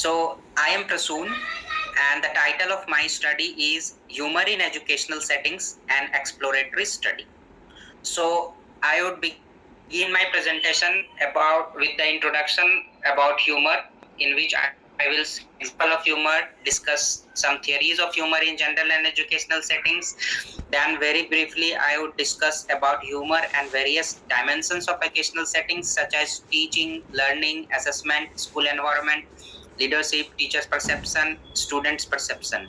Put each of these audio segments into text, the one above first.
So I am Prasoon, and the title of my study is Humor in Educational Settings and Exploratory Study. So I would begin my presentation with the introduction about humor, in which I will see some example of humor, discuss some theories of humor in general and educational settings. Then very briefly I would discuss about humor and various dimensions of educational settings such as teaching, learning, assessment, school environment, leadership, teachers' perception, students' perception.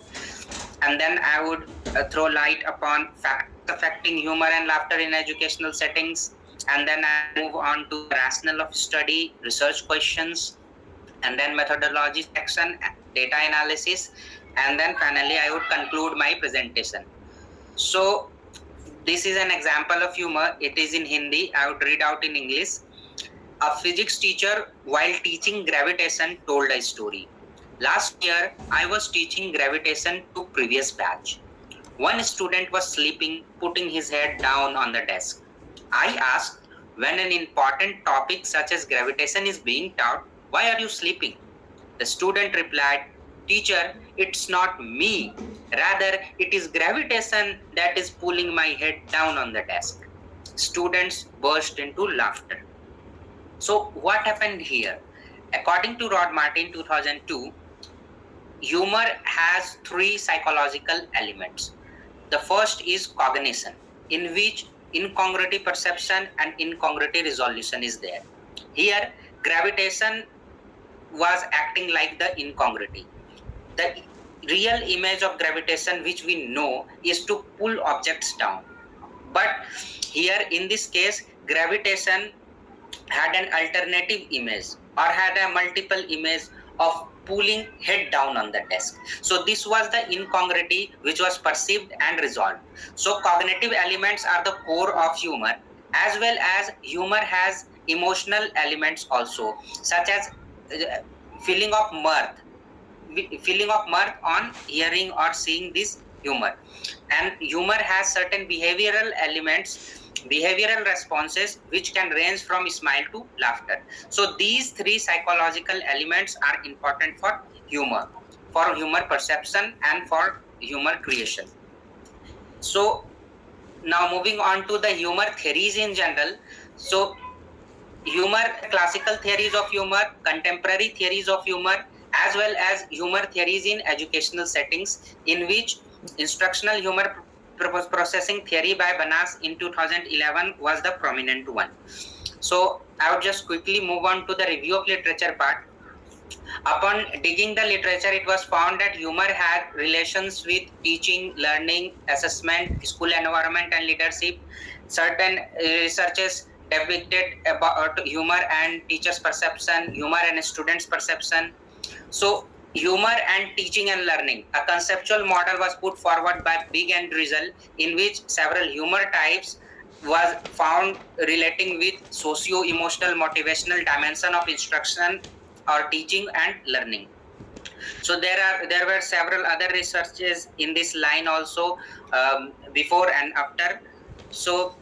And then I would throw light upon factors affecting humor and laughter in educational settings. And then I move on to the rationale of study, research questions, and then methodology section, data analysis, and then finally I would conclude my presentation. So this is an example of humor. It is in Hindi. I would read out in English. A physics teacher, while teaching gravitation, told a story. Last year, I was teaching gravitation to previous batch. One student was sleeping, putting his head down on the desk. I asked, when an important topic such as gravitation is being taught, why are you sleeping? The student replied, Teacher, it's not me. Rather, it is gravitation that is pulling my head down on the desk. Students burst into laughter. So what happened here? According to Rod Martin 2002, humor has three psychological elements. The first is cognition, in which incongruity perception and incongruity resolution is there. Here, gravitation was acting like the incongruity. The real image of gravitation which we know is to pull objects down. But here in this case, gravitation had an alternative image or had a multiple image of pulling head down on the desk. So this was the incongruity which was perceived and resolved. So cognitive elements are the core of humor, as well as humor has emotional elements also, such as feeling of mirth on hearing or seeing this humor. And humor has certain behavioral elements, behavioral responses which can range from smile to laughter. So these three psychological elements are important for humor perception and for humor creation. So now moving on to the humor theories in general. So humor, classical theories of humor, contemporary theories of humor, as well as humor theories in educational settings, in which instructional humor processing theory by Banas in 2011 was the prominent one. So I would just quickly move on to the review of literature part. Upon digging the literature, it was found that humor had relations with teaching, learning, assessment, school environment, and leadership. Certain researches depicted about humor and teachers' perception, humor and students' perception. So humor and teaching and learning. A conceptual model was put forward by Big and Drizzle, in which several humor types was found relating with socio-emotional motivational dimension of instruction or teaching and learning. So there were several other researches in this line also, before and after. So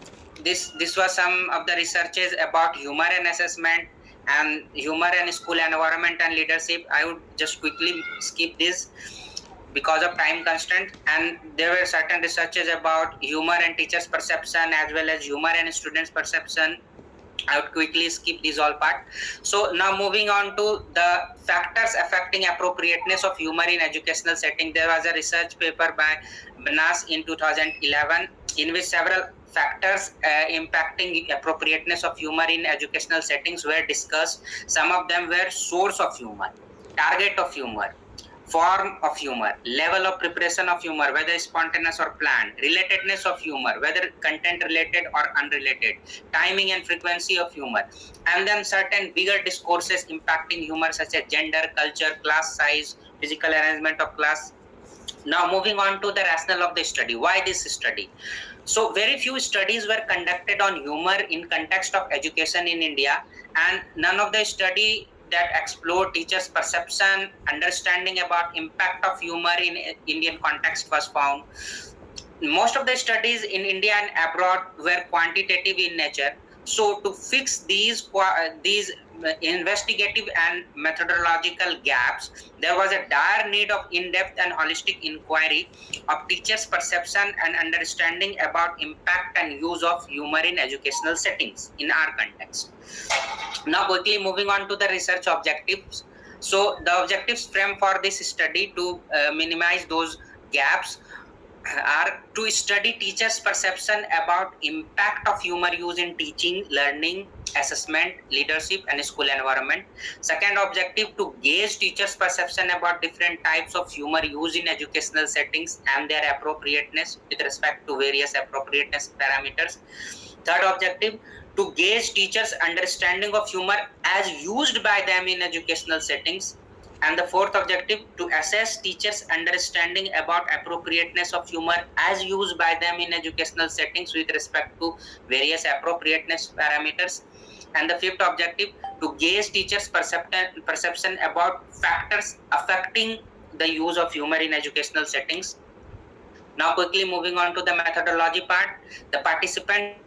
this was some of the researches about humor and assessment and humor and school environment and leadership. I would just quickly skip this because of time constraint. And there were certain researches about humor and teachers' perception as well as humor and students' perception. I would quickly skip these all part. So now moving on to the factors affecting appropriateness of humor in educational setting. There was a research paper by Banas in 2011 in which several factors impacting appropriateness of humor in educational settings were discussed. Some of them were source of humor, target of humor, form of humor, level of preparation of humor, whether spontaneous or planned, relatedness of humor, whether content related or unrelated, timing and frequency of humor, and then certain bigger discourses impacting humor such as gender, culture, class size, physical arrangement of class. Now moving on to the rationale of the study. Why this study? So very few studies were conducted on humor in context of education in India, and none of the study that explore teachers' perception, understanding about impact of humor in Indian context was found. Most of the studies in India and abroad were quantitative in nature. So to fix these investigative and methodological gaps, there was a dire need of in-depth and holistic inquiry of teachers' perception and understanding about impact and use of humor in educational settings in our context. Now, quickly moving on to the research objectives. So the objectives framed for this study to minimize those gaps are to study teachers' perception about impact of humor use in teaching, learning, assessment, leadership, and school environment. Second objective, to gauge teachers' perception about different types of humor used in educational settings and their appropriateness with respect to various appropriateness parameters. Third objective, to gauge teachers' understanding of humor as used by them in educational settings. And the fourth objective, to assess teachers' understanding about appropriateness of humor as used by them in educational settings with respect to various appropriateness parameters. And the fifth objective, to gauge teachers' perception about factors affecting the use of humor in educational settings. Now, quickly moving on to the methodology part, the participants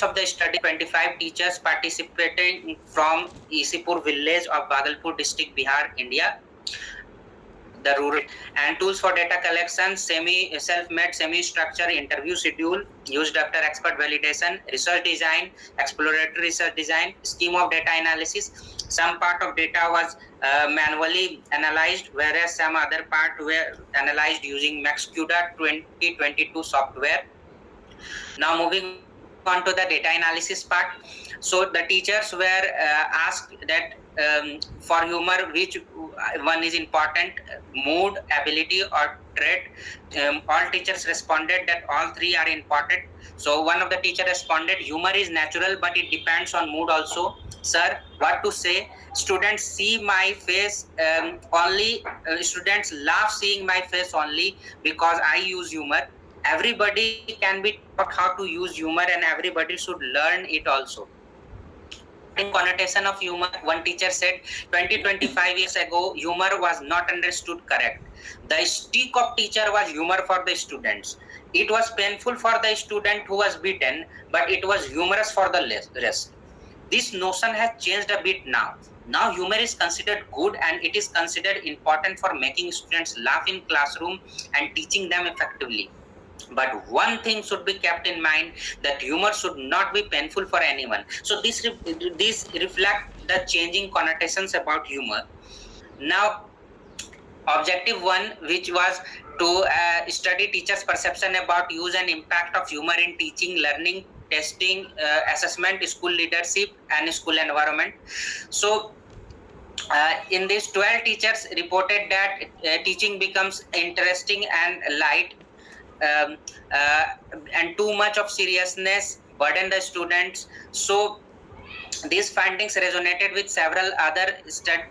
of the study, 25 teachers participating from Isipur village of Bhagalpur district, Bihar, India. The rural and tools for data collection, self-made semi-structured interview schedule, used after expert validation, research design, exploratory research design, scheme of data analysis. Some part of data was manually analyzed, whereas some other part were analyzed using MaxQDA 2022 software. Now moving on to the data analysis part. So the teachers were asked that for humor, which one is important, mood, ability, or trait. All teachers responded that all three are important. So one of the teacher responded, humor is natural, but it depends on mood also. Sir, what to say? Students see my face only. Students laugh seeing my face only because I use humor. Everybody can be taught how to use humor, and everybody should learn it also. In connotation of humor, one teacher said 20-25 years ago, humor was not understood correct. The stick of teacher was humor for the students. It was painful for the student who was beaten, but it was humorous for the rest. This notion has changed a bit now. Now humor is considered good, and it is considered important for making students laugh in classroom and teaching them effectively. But one thing should be kept in mind, that humor should not be painful for anyone. So this reflect the changing connotations about humor. Now, objective one, which was to study teachers' perception about use and impact of humor in teaching, learning, testing, assessment, school leadership, and school environment. So in this, 12 teachers reported that teaching becomes interesting and light, and too much of seriousness burden the students. So these findings resonated with several other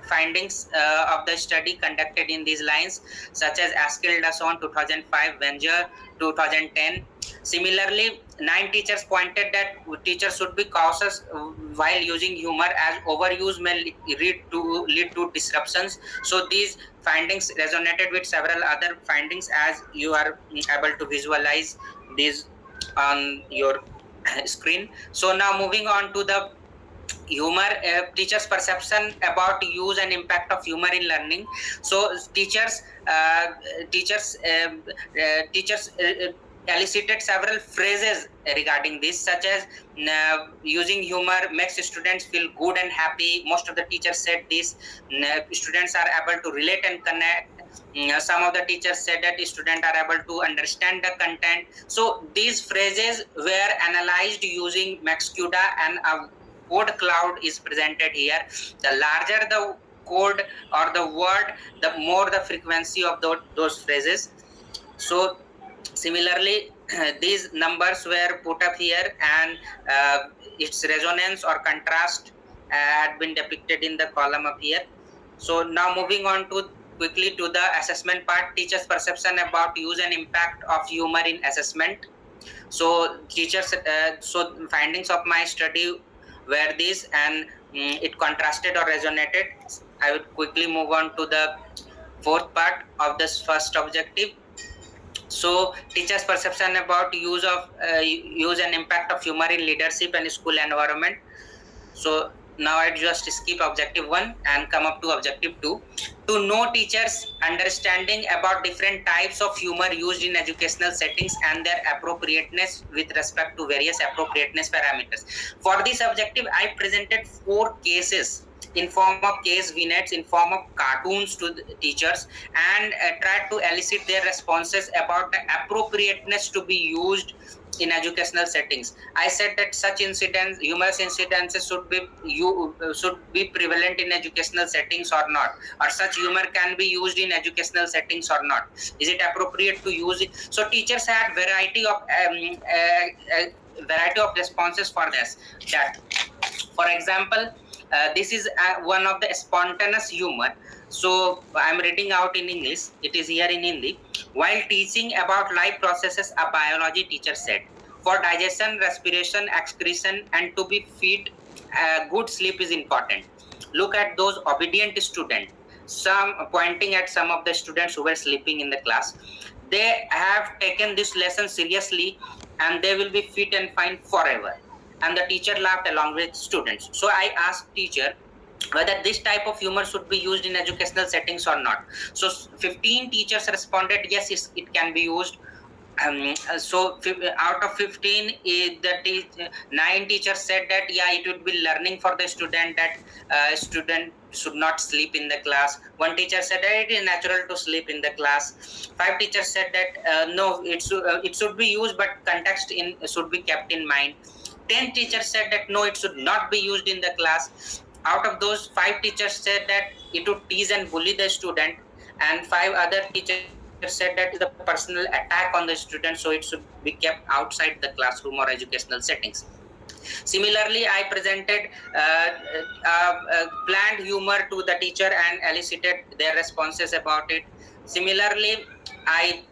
findings of the study conducted in these lines, such as Askill Dason 2005, Wenger 2010. Similarly, 9 teachers pointed that teachers should be cautious while using humor, as overuse may lead to disruptions. So these findings resonated with several other findings, as you are able to visualize these on your screen. So now moving on to the humor, teachers' perception about use and impact of humor in learning. So teachers elicited several phrases regarding this, such as using humor makes students feel good and happy. Most of the teachers said this. Students are able to relate and connect. Some of the teachers said that students are able to understand the content. So these phrases were analyzed using MaxQDA, and a code cloud is presented here. The larger the code or the word, the more the frequency of those phrases. So similarly, these numbers were put up here, and its resonance or contrast had been depicted in the column up here. So now moving on to quickly to the assessment part, teachers' perception about use and impact of humor in assessment. So teachers, so findings of my study were these, and it contrasted or resonated. I would quickly move on to the fourth part of this first objective. So teachers' perception about use and impact of humor in leadership and school environment. So now I just skip objective 1 and come up to objective 2. To know teachers' understanding about different types of humor used in educational settings and their appropriateness with respect to various appropriateness parameters. For this objective, I presented 4 cases in form of case vignettes, in form of cartoons to the teachers, and tried to elicit their responses about the appropriateness to be used in educational settings. I said that such incidents, humorous incidences, should be prevalent in educational settings or not, or such humor can be used in educational settings or not. Is it appropriate to use it? So teachers had variety of responses for this. That, for example, this is one of the spontaneous humor. So I'm reading out in English. It is here in Hindi. While teaching about life processes, a biology teacher said, for digestion, respiration, excretion, and to be fit, good sleep is important. Look at those obedient students. Some pointing at some of the students who were sleeping in the class. They have taken this lesson seriously, and they will be fit and fine forever. And the teacher laughed along with students. So I asked teacher whether this type of humor should be used in educational settings or not. So 15 teachers responded, yes, it can be used. So out of 15, 9 teachers said that yeah, it would be learning for the student, that student should not sleep in the class. One teacher said that it is natural to sleep in the class. 5 teachers said that no, it should be used, but context should be kept in mind. 10 teachers said that no, it should not be used in the class. Out of those, 5 teachers said that it would tease and bully the student, and 5 other teachers said that is a personal attack on the student, so it should be kept outside the classroom or educational settings. Similarly, I presented planned humor to the teacher and elicited their responses about it. Similarly, I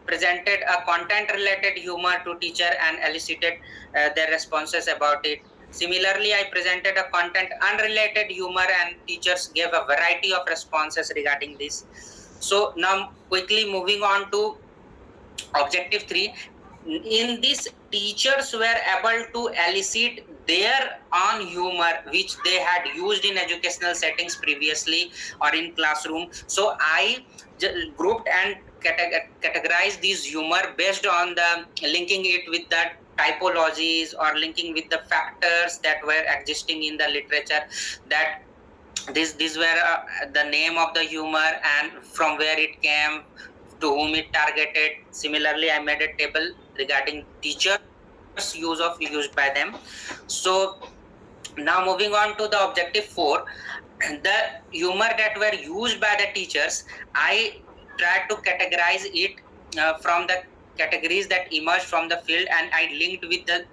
presented a content-related humor to teacher and elicited their responses about it. Similarly, I presented a content unrelated humor and teachers gave a variety of responses regarding this. So now quickly moving on to objective 3. In this, teachers were able to elicit their own humor which they had used in educational settings previously or in classroom. So I grouped and categorized this humor based on the linking it with the typologies or linking with the factors that were existing in the literature, that these were the name of the humor and from where it came, to whom it targeted. Similarly, I made a table regarding teachers used by them. So now moving on to the objective 4, the humor that were used by the teachers, I tried to categorize it from the categories that emerged from the field, and I linked with the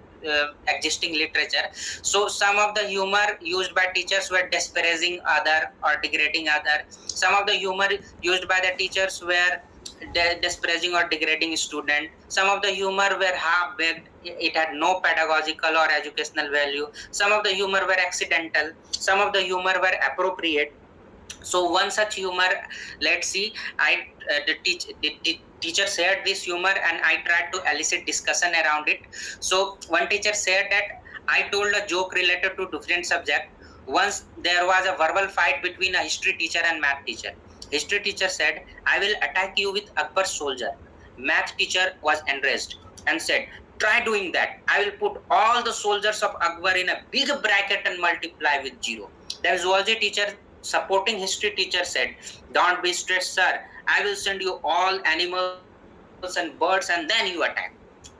existing literature. So some of the humor used by teachers were disparaging other or degrading other. Some of the humor used by the teachers were disparaging or degrading student. Some of the humor were half-baked, it had no pedagogical or educational value. Some of the humor were accidental. Some of the humor were appropriate. So one such humor, let's see, the teacher shared this humor and I tried to elicit discussion around it. So one teacher said that I told a joke related to different subject. Once there was a verbal fight between a history teacher and math teacher. History teacher said, I will attack you with Akbar's soldier. Math teacher was enraged and said, try doing that. I will put all the soldiers of Akbar in a big bracket and multiply with 0. Then zoology teacher supporting history teacher said, don't be stressed, sir. I will send you all animals and birds and then you attack.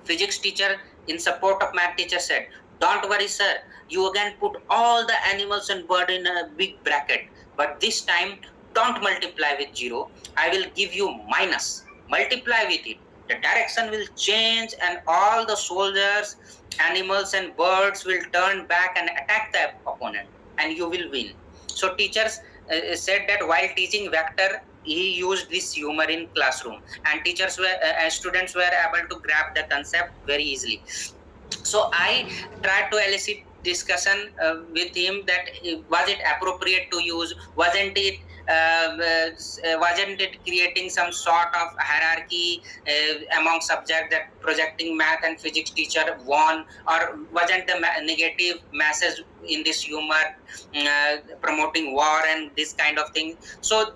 Physics teacher in support of math teacher said, don't worry, sir. You again put all the animals and birds in a big bracket. But this time, don't multiply with 0. I will give you minus. Multiply with it. The direction will change and all the soldiers, animals and birds will turn back and attack the opponent and you will win. So teachers said that while teaching vector, he used this humor in classroom and teachers were students were able to grab the concept very easily. So I tried to elicit discussion with him that was it appropriate to use, wasn't it wasn't it creating some sort of hierarchy among subjects, that projecting math and physics teacher won, or wasn't the negative message in this humor promoting war and this kind of thing? So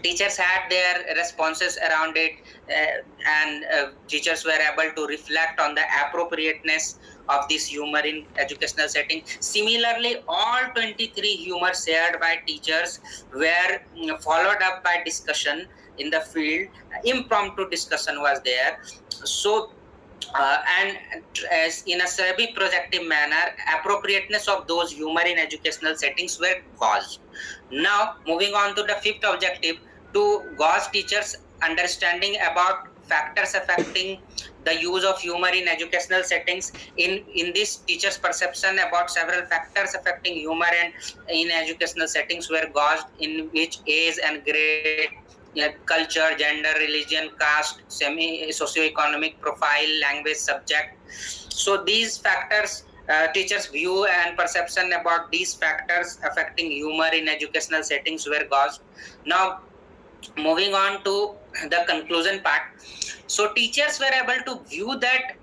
teachers had their responses around it, and teachers were able to reflect on the appropriateness of this humor in educational setting. Similarly, all 23 humor shared by teachers were followed up by discussion in the field. Impromptu discussion was there. So and as in a semi-projective manner, appropriateness of those humor in educational settings were gauged. Now, moving on to the fifth objective, to gauge teachers' understanding about factors affecting the use of humor in educational settings. In this, teachers' perception about several factors affecting humor and in educational settings were gauged, in which age and grade, culture, gender, religion, caste, socio-economic profile, language, subject. So these factors, teachers' view and perception about these factors affecting humor in educational settings were gauged. Now, moving on to the conclusion part. So teachers were able to view that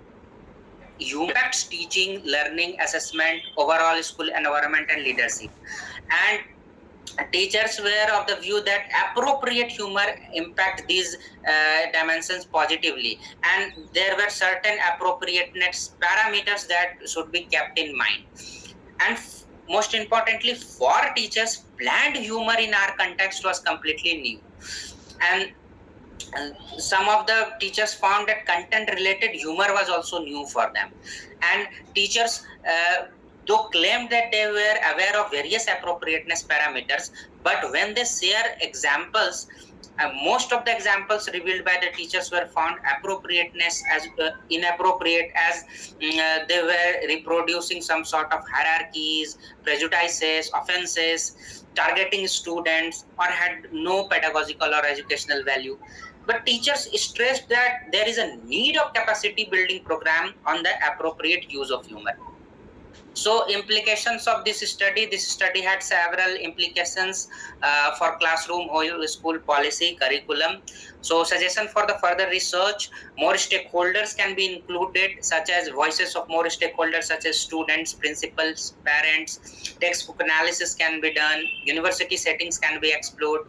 humor impacts teaching, learning, assessment, overall school environment, and leadership. And teachers were of the view that appropriate humor impact these dimensions positively, and there were certain appropriateness parameters that should be kept in mind. And most importantly, for teachers, planned humor in our context was completely new. And some of the teachers found that content related humor was also new for them. And teachers though claimed that they were aware of various appropriateness parameters, but when they share examples, most of the examples revealed by the teachers were found appropriateness as inappropriate, as they were reproducing some sort of hierarchies, prejudices, offenses, targeting students, or had no pedagogical or educational value. But teachers stressed that there is a need of capacity building program on the appropriate use of humor. So implications of this study had several implications for classroom, whole school policy, curriculum. So suggestion for the further research: more stakeholders can be included, such as voices of more stakeholders such as students, principals, parents. Textbook analysis can be done, university settings can be explored.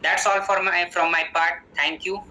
That's all from my part. Thank you.